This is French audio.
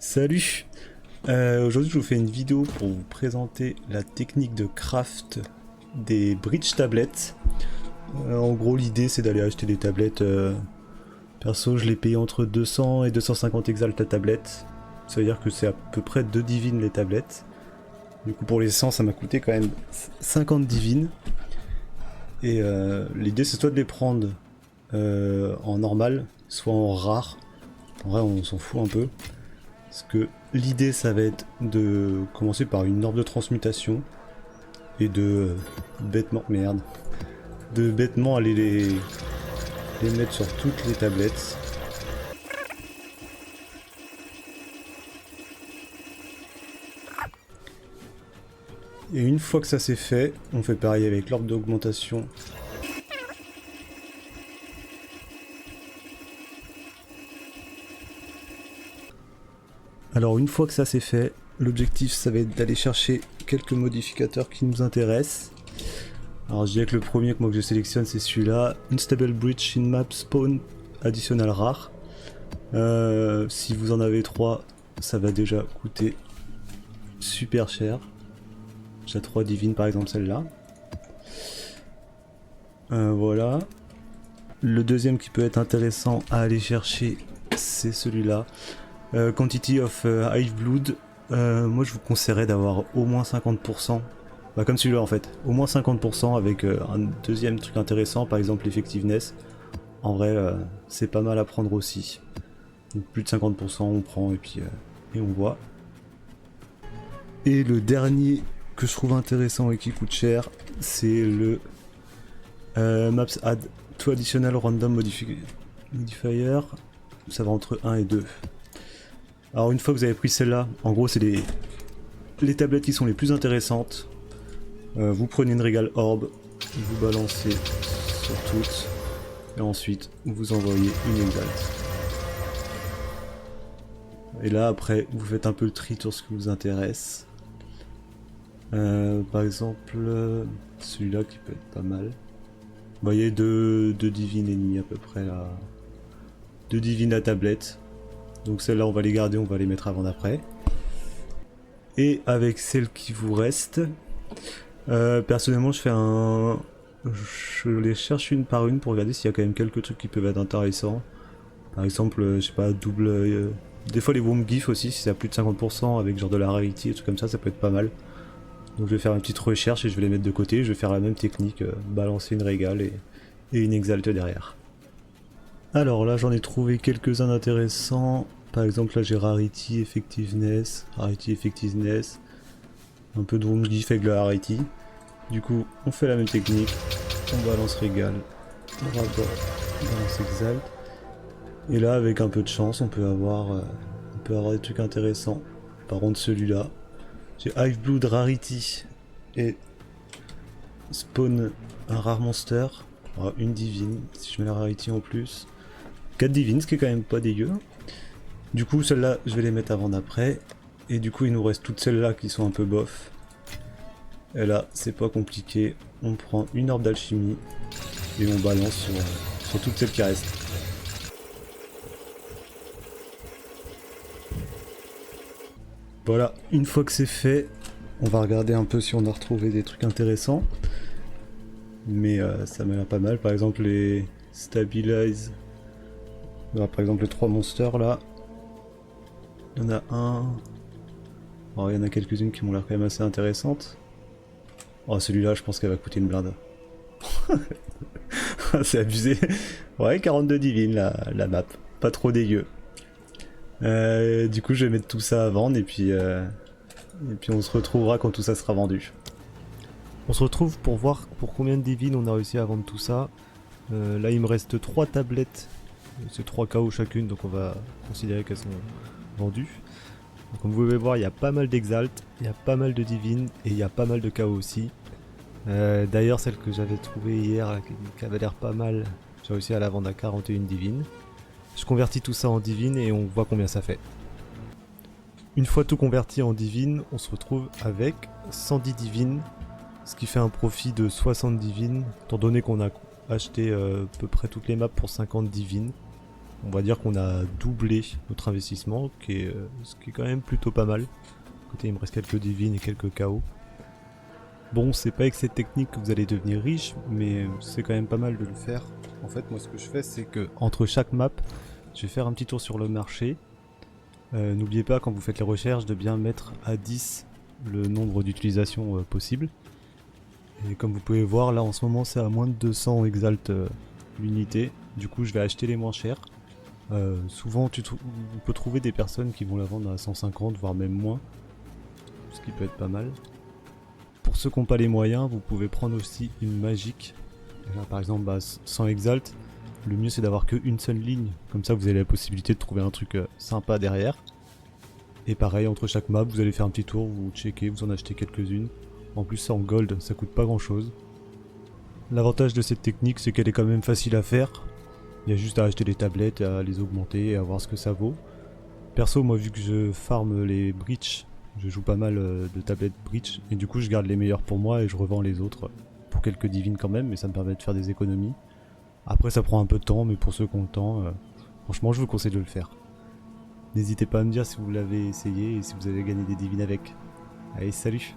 Salut. Aujourd'hui je vous fais une vidéo pour vous présenter la technique de craft des bridge tablettes. En gros l'idée c'est d'aller acheter des tablettes, perso je les paye entre 200 et 250 exalt la tablette. Ça veut dire que c'est à peu près 2 divines les tablettes. Du coup pour les 100 ça m'a coûté quand même 50 divines. Et l'idée c'est soit de les prendre en normal, soit en rare. En vrai on s'en fout un peu. Parce que l'idée ça va être de commencer par une orbe de transmutation et de bêtement aller les mettre sur toutes les tablettes. Et une fois que ça c'est fait, on fait pareil avec l'orbe d'augmentation. Alors une fois que ça c'est fait, l'objectif ça va être d'aller chercher quelques modificateurs qui nous intéressent. Alors je dirais que le premier que moi que je sélectionne c'est celui-là, Unstable Bridge in Map Spawn Additional Rare. Si vous en avez 3, ça va déjà coûter super cher. J'ai 3 divines par exemple celle-là. Voilà. Le deuxième qui peut être intéressant à aller chercher c'est celui-là. Quantity of Hive Blood, moi je vous conseillerais d'avoir au moins 50%, bah, comme celui-là en fait, au moins 50% avec un deuxième truc intéressant, par exemple l'effectiveness. En vrai c'est pas mal à prendre aussi. Donc plus de 50% on prend et puis et on voit. Et le dernier que je trouve intéressant et qui coûte cher, c'est le Maps Add 2 Additional Random Modifier. Ça va entre 1 et 2. Alors une fois que vous avez pris celle-là, en gros c'est les tablettes qui sont les plus intéressantes. Vous prenez une Regal Orb, vous balancez sur toutes, et ensuite vous envoyez une Exalt. Et là après vous faites un peu le tri sur ce qui vous intéresse. Par exemple celui-là qui peut être pas mal. Vous voyez deux divines ennemies à peu près là. 2 divines à tablette. Donc celles-là on va les garder, on va les mettre avant d'après. Et avec celles qui vous restent, personnellement je les cherche une par une pour regarder s'il y a quand même quelques trucs qui peuvent être intéressants. Par exemple, je sais pas, double... des fois les Womb GIF aussi, si c'est à plus de 50% avec genre de la rarity et trucs comme ça peut être pas mal. Donc je vais faire une petite recherche et je vais les mettre de côté, je vais faire la même technique, balancer une régale et une exalte derrière. Alors là j'en ai trouvé quelques-uns d'intéressants. Par exemple là j'ai Rarity, Effectiveness, un peu de Womb GIF avec la Rarity. Du coup on fait la même technique, on balance Régale, on balance Exalt. Et là avec un peu de chance on peut avoir des trucs intéressants. Par contre celui-là, j'ai Hive Blood Rarity et Spawn un rare monster. Alors, une divine, si je mets la Rarity en plus. 4 divines, ce qui est quand même pas dégueu. Du coup, celles-là, je vais les mettre avant d'après. Et du coup, il nous reste toutes celles-là qui sont un peu bof. Et là, c'est pas compliqué. On prend une orbe d'alchimie et on balance sur toutes celles qui restent. Voilà, une fois que c'est fait, on va regarder un peu si on a retrouvé des trucs intéressants. Mais ça m'a l'air pas mal. Par exemple, les Stabilize. Là, par exemple les 3 monsters là, il y en a un, oh, il y en a quelques-unes qui m'ont l'air quand même assez intéressantes. Oh celui-là je pense qu'elle va coûter une blinde. C'est abusé. Ouais 42 divines la map, pas trop dégueu. Du coup je vais mettre tout ça à vendre et puis on se retrouvera quand tout ça sera vendu. On se retrouve pour voir pour combien de divines on a réussi à vendre tout ça. Là il me reste 3 tablettes. C'est 3 KO chacune, donc on va considérer qu'elles sont vendues. Donc comme vous pouvez voir, il y a pas mal d'exalt, il y a pas mal de divines et il y a pas mal de KO aussi. D'ailleurs, celle que j'avais trouvée hier, qui avait l'air pas mal, j'ai réussi à la vendre à 41 divines. Je convertis tout ça en divines et on voit combien ça fait. Une fois tout converti en divines, on se retrouve avec 110 divines, ce qui fait un profit de 60 divines, étant donné qu'on a acheté à peu près toutes les maps pour 50 divines. on va dire qu'on a doublé notre investissement, ce qui est quand même plutôt pas mal. À côté, il me reste quelques divines et quelques chaos. Bon, c'est pas avec cette technique que vous allez devenir riche, mais c'est quand même pas mal de le faire. En fait, moi, ce que je fais, c'est que entre chaque map, je vais faire un petit tour sur le marché. N'oubliez pas, quand vous faites les recherches, de bien mettre à 10 le nombre d'utilisations possible. Et comme vous pouvez voir, là, en ce moment, c'est à moins de 200 exalt l'unité. Du coup, je vais acheter les moins chers. Souvent, on peut trouver des personnes qui vont la vendre à 150, voire même moins. Ce qui peut être pas mal. Pour ceux qui n'ont pas les moyens, vous pouvez prendre aussi une magique. Là, par exemple, 100 exalt. Le mieux c'est d'avoir qu'une seule ligne. Comme ça, vous avez la possibilité de trouver un truc sympa derrière. Et pareil, entre chaque map, vous allez faire un petit tour, vous checkez, vous en achetez quelques-unes. En plus, en gold, ça coûte pas grand-chose. L'avantage de cette technique, c'est qu'elle est quand même facile à faire. Il y a juste à acheter les tablettes, à les augmenter et à voir ce que ça vaut. Perso, moi, vu que je farm les breach, je joue pas mal de tablettes breach, et du coup je garde les meilleurs pour moi et je revends les autres pour quelques divines quand même, mais ça me permet de faire des économies. Après ça prend un peu de temps, mais pour ceux qui ont le temps, franchement je vous conseille de le faire. N'hésitez pas à me dire si vous l'avez essayé et si vous avez gagné des divines avec. Allez, salut!